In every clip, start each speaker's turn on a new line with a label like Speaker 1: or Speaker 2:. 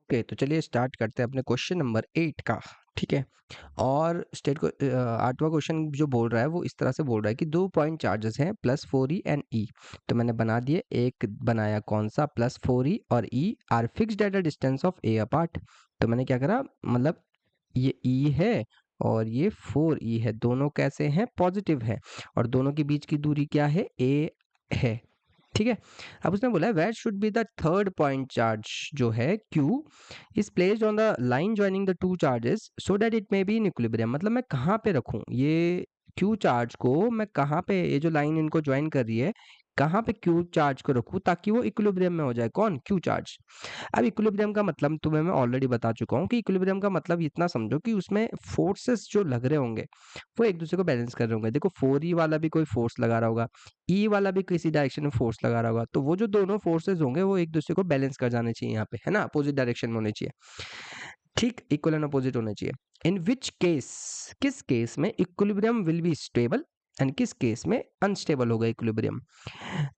Speaker 1: Okay, तो चलिए start करते हैं अपने क्वेश्चन नंबर 8 का। ठीक है, और स्टेट को 8वां क्वेश्चन जो बोल रहा है वो इस तरह से बोल रहा है कि 2 पॉइंट चार्जेस हैं +4e एंड e। तो मैंने बना दिए, एक बनाया कौन सा, +4e और e are fixed at a distance of a apart. तो मैंने क्या करा, मतलब ये e है और ये 4e है, दोनों कैसे हैं, पॉजिटिव है, और दोनों के बीच की दूरी क्या है, a है। ठीक है, अब उसने बोला है where should be the third point charge जो है q is placed on the line joining the two charges so that it may be in equilibrium. मतलब मैं कहाँ पे रखूँ ये q चार्ज को, मैं कहाँ पे, ये जो लाइन इनको ज्वाइन कर रही है, कहाँ पे q चार्ज को रखूँ ताकि वो इक्विलिब्रियम में हो जाए। कौन, q चार्ज। अब इक्विलिब्रियम का मतलब तुम्हें मैं ऑलरेडी बता चुका हूँ कि इक्विलिब्रियम का मतलब इतना समझो कि उसमें फोर्सेस जो लग रहे होंगे वो एक दूसरे को बैलेंस कर रहे होंगे। देखो 4e वाला भी कोई फोर्स लगा रहा होगा, ई वाला भी किसी डायरेक्शन में फोर्स लगा रहा होगा, तो वो जो दोनों फोर्सेस होंगे वो एक दूसरे को बैलेंस कर जाने चाहिए यहाँ पे, है ना, अपोजिट डायरेक्शन में होने चाहिए। ठीक, इक्वल एंड अपोजिट होने चाहिए। इन विच केस, किस केस में equilibrium will be stable and किस केस में अनस्टेबल होगा इक्विलिब्रियम।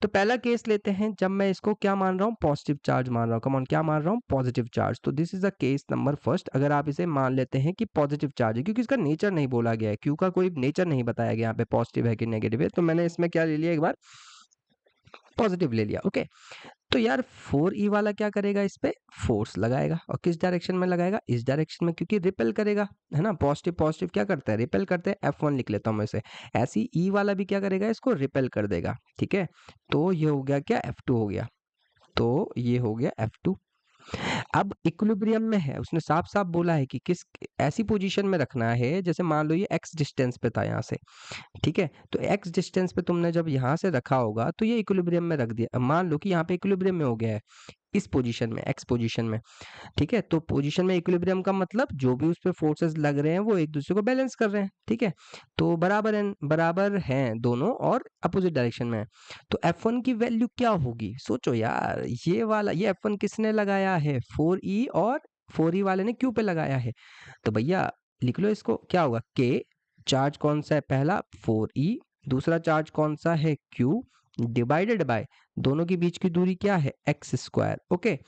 Speaker 1: तो पहला केस लेते हैं जब मैं इसको क्या मान रहा हूँ, पॉजिटिव चार्ज मान रहा हूँ। कम ऑन, क्या मान रहा हूँ, पॉजिटिव चार्ज। तो this is the case number first. अगर आप इसे मान लेते हैं कि पॉजिटिव चार्ज है, क्योंकि इसका नेचर नहीं बोला गया है, क्यू का कोई नेचर नहीं बताया गया यहाँ पे, पॉजिटिव है कि नेगेटिव है, तो मैंने इसमें क्या ले लिया, एक बार पॉजिटिव ले लिया। ओके, तो यार 4e वाला क्या करेगा, इस पे फोर्स लगाएगा, और किस डायरेक्शन में लगाएगा, इस डायरेक्शन में, क्योंकि रिपेल करेगा, है ना, पॉजिटिव पॉजिटिव क्या करता है, रिपेल करते हैं। F1 लिख लेता हूं मैं इसे। ऐसी e वाला भी क्या करेगा, इसको रिपेल कर देगा। ठीक है, तो ये हो गया क्या, F2 हो गया, तो ये हो गया F2। अब इक्विलिब्रियम में है, उसने साफ साफ बोला है कि किस ऐसी पोजीशन में रखना है, जैसे मान लो ये x डिस्टेंस पे था यहाँ से। ठीक है, तो x डिस्टेंस पे तुमने जब यहाँ से रखा होगा तो ये इक्विलिब्रियम में रख दिया। अब मान लो कि यहाँ पे इक्विलिब्रियम में हो गया है, इस पोजीशन में, x पोजीशन में। ठीक है, तो पोजीशन में इक्विलिब्रियम का मतलब जो भी उस पे फोर्सेस लग रहे हैं वो एक दूसरे को बैलेंस कर रहे हैं। ठीक है, तो बराबर हैं दोनों और अपोजिट डायरेक्शन में है। तो F1 की वैल्यू क्या होगी, सोचो यार, ये वाला, ये F1 किसने लगाया है, 4e, और 4e वाले ने q पे लगाया है। तो भैया लिख लो इसको, क्या होगा, k, चार्ज कौन सा है, पहला 4e, दूसरा चार्ज कौन सा है, q, डिवाइडेड बाय दोनों के बीच की दूरी क्या है, x square. Okay,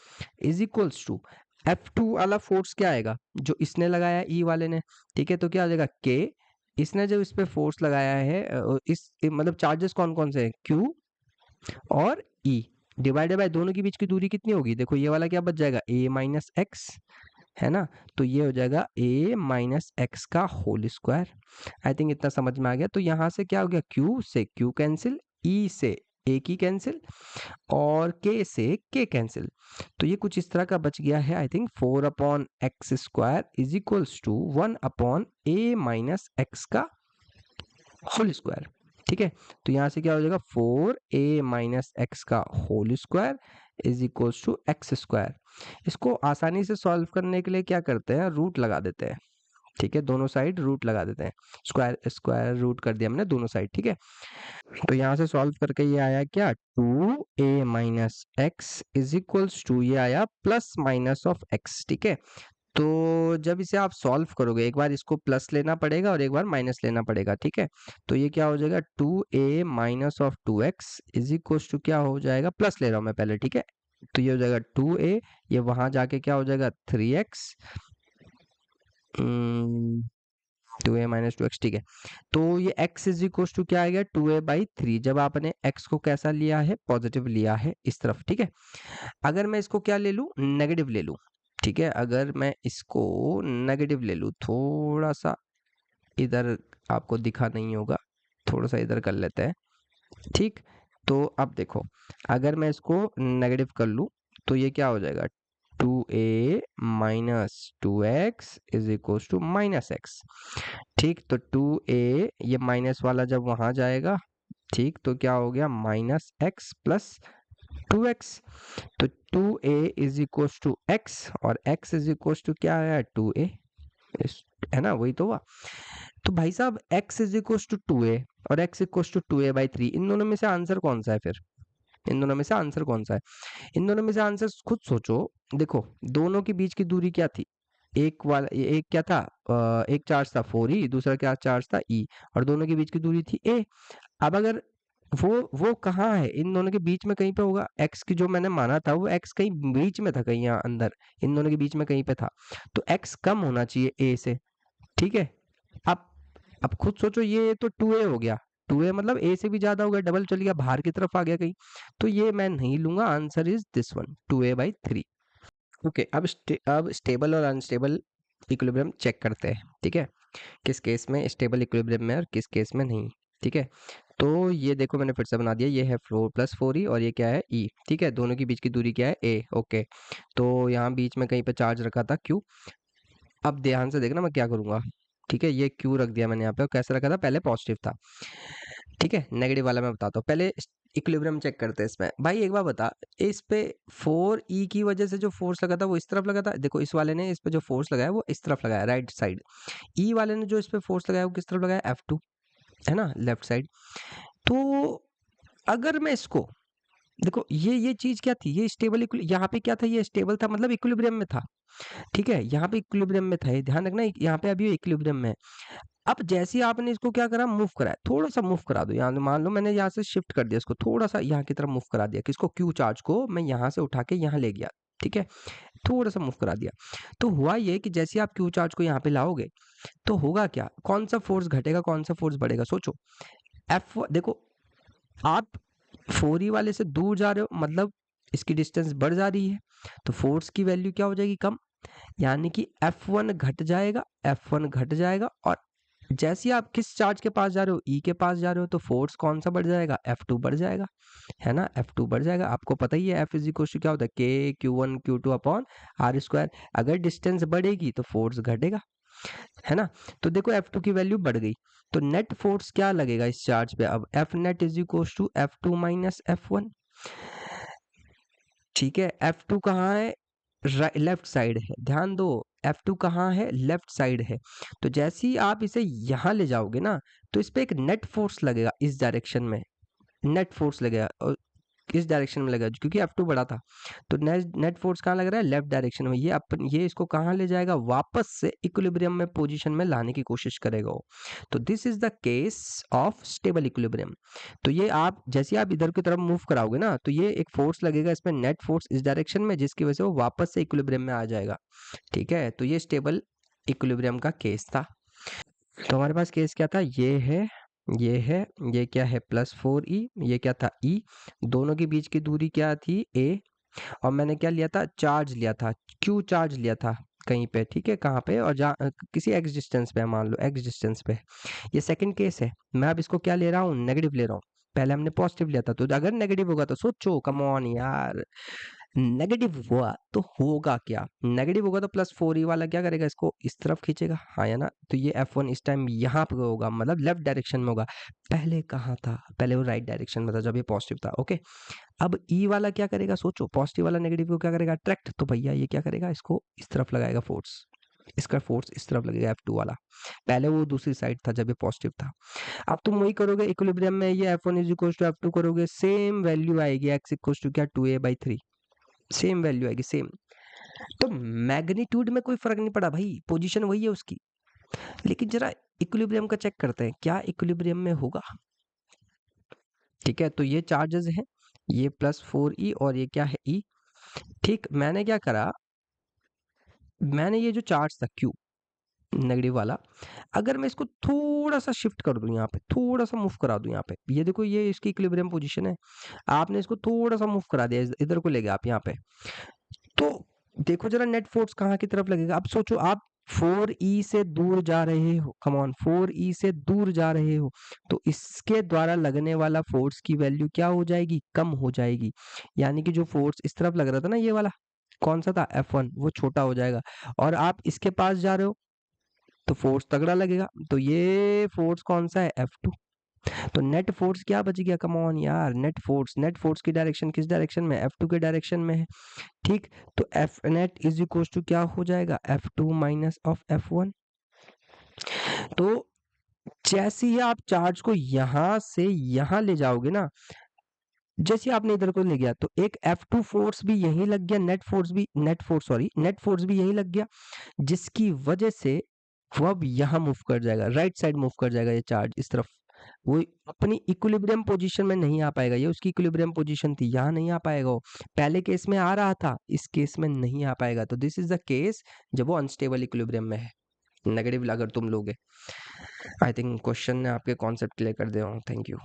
Speaker 1: is equals to F2 वाला फोर्स क्या आएगा, जो इसने लगाया E वाले ने। ठीक है, तो क्या हो जाएगा, K, इसने जो इस पे फोर्स लगाया है, इस मतलब चार्जेस कौन कौन से हैं, Q और E, डिवाइडेड बाय दोनों के बीच की दूरी कितनी होगी, देखो ये वाला क्या बच जाएगा, A माइनस एक्स, है ना, तो ये हो जाएगा a माइनस एक्स का होल स्क्वायर। आई थिंक इतना समझ में आ गया। तो यहाँ से क्या हो गया, q से q कैंसिल, e से a की कैंसिल, और k से k कैंसिल। तो ये कुछ इस तरह का बच गया है, I think 4/x² is equals to 1/a minus x का होल स्क्वायर। ठीक है, तो यहाँ से क्या हो जाएगा, 4a माइनस एक्स का whole square is equals to x square. इसको आसानी से सॉल्व करने के लिए क्या करते हैं, रूट लगा देते हैं। ठीक है, दोनों साइड रूट लगा देते हैं, स्क्वायर स्क्वायर रूट कर दिया हमने दोनों साइड। ठीक है, तो यहाँ से सॉल्व करके ये आया क्या, 2a minus x is equals to, ये आया प्लस माइनस ऑफ एक्स। ठीक है, तो जब इसे आप सॉल्व करोगे, एक बार इसको प्लस लेना पड़ेगा और एक बार माइनस लेना पड़ेगा। ठीक है, तो ये क्या हो जाएगा, 2a minus of 2x is equal to क्या हो जाएगा, प्लस ले रहा हूँ मैं पहले। ठीक है, तो ये हो जाएगा 2a, ये वहां जाके क्या हो जाएगा 3x, 2a माइनस 2x। ठीक है, तो ये x इज इक्वल टू क्या आएगा, 2a/3, जब आपने x को कैसा लिया है, पॉजिटिव लिया है इस तरफ। ठीक है, अगर मैं इसको क्या ले लूं, नेगेटिव ले लूं। ठीक है, अगर मैं इसको नेगेटिव ले लूं, थोड़ा सा इधर आपको दिखा नहीं होगा, थोड़ा सा इधर कर लेते हैं। ठीक, तो अब देखो, अगर मैं इसको नेगेटिव कर लूं तो ये क्या हो जाएगा, 2a minus 2x is equal to minus x. ठीक, तो 2a, ये माइनस वाला जब वहां जाएगा, ठीक, तो क्या हो गया, माइनस एक्स प्लस 2x। तो 2a is equal to x, और x इज इक्वल टू क्या है, 2a, है ना, वही तो हुआ। तो भाई साहब x is equal to 2a और x इक्वल टू 2a/3, इन दोनों में से आंसर कौन सा है फिर, इन दोनों में से आंसर कौन सा है, इन दोनों में से आंसर खुद सोचो। देखो दोनों के बीच की दूरी क्या थी, एक क्या था, एक चार्ज था 4e, दूसरा क्या चार्ज था e, और दोनों के बीच की दूरी थी a। अब अगर वो कहाँ है, इन दोनों के बीच में कहीं पे होगा। एक्स की जो मैंने माना था वो एक्स कहीं बीच में था, कहीं यहाँ अंदर इन दोनों के बीच में कहीं पे था। तो एक्स कम होना चाहिए ए से, ठीक है। अब अब खुद सोचो, ये तो 2a हो गया, 2a मतलब ए से भी ज्यादा हो गया, डबल चल गया, बाहर की तरफ आ गया कहीं। तो ये मैं नहीं लूंगा, answer is this one, 2a/3। Okay, अब स्टेबल और अनस्टेबल इक्विलिब्रियम चेक करते हैं, ठीक है। किस केस में स्टेबल इक्विलिब्रियम में और किस केस में नहीं, ठीक है। तो ये देखो मैंने फिर से बना दिया, ये है 4+4e और ये क्या है e, ठीक है। दोनों के बीच की दूरी क्या है a, ओके। तो यहाँ बीच में कहीं पे चार्ज रखा था q। अब ध्यान से देखना मैं क्या करूंगा, ठीक है। ये q रख दिया मैंने यहाँ पे, और कैसे रखा था, पहले पॉजिटिव था, ठीक है। नेगेटिव वाला मैं बताता हूँ, पहले इक्विलिब्रियम चेक करते हैं इसमें। भाई एक बार बता, इस पे 4e की वजह से जो फोर्स लगा था वो इस तरफ लगा था, देखो इस वाले ने इस पे जो फोर्स लगाया वो इस तरफ लगाया, राइट साइड। ई वाले ने जो इस पे फोर्स लगाया वो किस तरफ लगाया, F2, है ना, लेफ्ट साइड। तो अगर मैं इसको देखो, ये चीज क्या थी, ये स्टेबल, यहाँ पे क्या था, ये स्टेबल था मतलब इक्विलिब्रियम में था, ठीक है। यहाँ पे इक्विलिब्रियम में था, ये ध्यान रखना, यहाँ पे अभी इक्विलिब्रियम में है। अब जैसे ही आपने इसको क्या करा, मूव कराया, थोड़ा सा मूव करा दो, यहाँ मान लो मैंने यहाँ से शिफ्ट कर दिया इसको, थोड़ा सा यहाँ की तरफ मूव करा दिया, किसको, क्यू चार्ज को मैं यहाँ से उठा के यहाँ ले गया, ठीक है। थोड़ा सा मूव करा दिया। तो हुआ ये कि जैसे आप क्यू चार्ज को यहाँ पे लाओगे तो होगा क्या, कौन सा फोर्स घटेगा, कौन सा फोर्स बढ़ेगा, सोचो। एफ देखो, आप 4e वाले से दूर जा रहे हो, मतलब इसकी डिस्टेंस बढ़ जा रही है, तो फोर्स की वैल्यू क्या हो जाएगी, कम। यानी कि F1 घट जाएगा, F1 घट जाएगा, और जैसे ही आप किस चार्ज के पास जा रहे हो, E के पास जा रहे हो, तो फोर्स कौन सा बढ़ जाएगा, F2 बढ़ जाएगा, है ना, F2 बढ़ जाएगा। आपको पता ही है F इज इक्वल टू क्या होता है, K Q1 Q2 upon R²। अगर डिस्टेंस बढ़ेगी तो फोर्स घटेगा, है ना। तो देखो F2 की वैल्यू बढ़ गई, तो नेट फोर्स क्या लगेगा इस चार्ज पे, अब F net is equal to F2 माइनस F1, ठीक है। F2 कहाँ है, लेफ्ट साइड है, ध्यान दो, F2 कहाँ है, लेफ्ट साइड है। तो जैसे ही आप इसे यहाँ ले जाओगे ना, तो इस पे एक नेट फोर्स लगेगा, इस डायरेक्शन में नेट फोर्स लगेगा, और इस डायरेक्शन में लगेगा क्योंकि F2 बड़ा था। तो नेट फोर्स कहाँ लग रहा है, लेफ्ट डायरेक्शन में। ये इसको कहाँ ले जाएगा, वापस से इक्विलिब्रियम में पोजीशन में लाने की कोशिश करेगा वो। तो this is the case of stable equilibrium. तो ये आप जैसे आप इधर की तरफ मूव कराओगे ना, तो ये एक फोर्स लगेगा इसमें, नेट फोर्स इस डायरेक्शन में, जिसकी वजह से वो वापस से इक्विलिब्रियम में आ जाएगा, ठीक है। तो ये स्टेबल इक्विलिब्रियम का केस था। तो हमारे पास केस क्या था, ये है, ये क्या है, +4e, ये क्या था, e। दोनों के बीच की दूरी क्या थी, a। और मैंने क्या लिया था, चार्ज लिया था, q चार्ज लिया था कहीं पे, ठीक है। कहाँ पे, और किसी x डिस्टेंस पे, मान लो x डिस्टेंस पे। ये सेकंड केस है, मैं अब इसको क्या ले रहा हूँ, नेगेटिव ले रहा हूँ। पहले हमने पॉजिटिव लिया था, तो अगर नेगेटिव होगा तो सोचो, कम ऑन यार, नेगेटिव हुआ तो होगा क्या, नेगेटिव होगा तो +4e वाला क्या करेगा, इसको इस तरफ खींचेगा, हाँ या ना। तो ये F1 इस टाइम यहाँ पे होगा, मतलब लेफ्ट डायरेक्शन में होगा। पहले कहाँ था, पहले वो राइट डायरेक्शन में था जब ये पॉजिटिव था, ओके। अब E वाला क्या करेगा, सोचो, पॉजिटिव वाला नेगेटिव को क्या करेगा, अट्रैक्ट। तो भैया ये क्या करेगा, इसको इस तरफ लगाएगा फोर्स, इसका फोर्स इस तरफ लगेगा, F2 वाला। पहले वो दूसरी साइड था जब ये पॉजिटिव था। अब तुम वही करोगे इक्विलिब्रियम में, ये F1 is equal to F2 करोगे, सेम वैल्यू आएगी, x इक्वल टू क्या, 2a/3, सेम वैल्यू आएगी, सेम। तो मैग्नीट्यूड में कोई फर्क नहीं पड़ा भाई, पोजीशन वही है उसकी। लेकिन जरा इक्विलिब्रियम का चेक करते हैं, क्या इक्विलिब्रियम में होगा, ठीक है। तो ये चार्जेस हैं, ये +4e और ये क्या है, e, ठीक। मैंने क्या करा, मैंने ये जो चार्ज था q नेगेटिव वाला, अगर मैं इसको थोड़ा सा शिफ्ट कर दूं, यहाँ पे थोड़ा सा मूव करा दूं, यहाँ पे ये देखो, ये इसकी इक्विलिब्रियम पोजीशन है। आपने इसको थोड़ा सा मूव करा दिया, इधर को ले गए आप यहाँ पे, तो देखो जरा नेट फोर्स कहाँ की तरफ लगेगा। अब सोचो, आप 4e से दूर जा रहे हो, कम ऑन, 4e से दूर जा रहे हो, तो इसके द्वारा लगने वाला फोर्स की वैल्यू क्या हो जाएगी, कम हो जाएगी। यानी कि जो फोर्स इस तरफ लग रहा था ना, ये वाला कौन सा था, F1, वो छोटा हो जाएगा। और आप इसके पास जा रहे हो तो फोर्स तगड़ा लगेगा, तो ये फोर्स कौन सा है, F2। तो नेट फोर्स क्या बच गया, कम ऑन यार, नेट फोर्स की डायरेक्शन किस डायरेक्शन में, F2 के डायरेक्शन में है, ठीक। तो F net is equal to क्या हो जाएगा, F2 माइनस ऑफ F1। तो जैसे ही आप चार्ज को यहां से यहां ले जाओगे ना, जैसे आपने इधर को ले गया, तो एक F2 फोर्स भी यहीं लग गया, नेट फोर्स भी यहीं लग गया, जिसकी वजह से वो अब यहाँ मूव कर जाएगा, राइट साइड मूव कर जाएगा ये चार्ज इस तरफ, वो अपनी इक्विलिब्रियम पोजीशन में नहीं आ पाएगा, ये उसकी इक्विलिब्रियम पोजीशन थी, यहाँ नहीं आ पाएगा वो। पहले केस में आ रहा था, इस केस में नहीं आ पाएगा। तो दिस इज द केस जब वो अनस्टेबल इक्विलिब्रियम में है, नेगेटिव अगर तुम लोगे। आई थिंक क्वेश्चन ने आपके कॉन्सेप्ट क्लियर कर दिया हूँ। Thank you.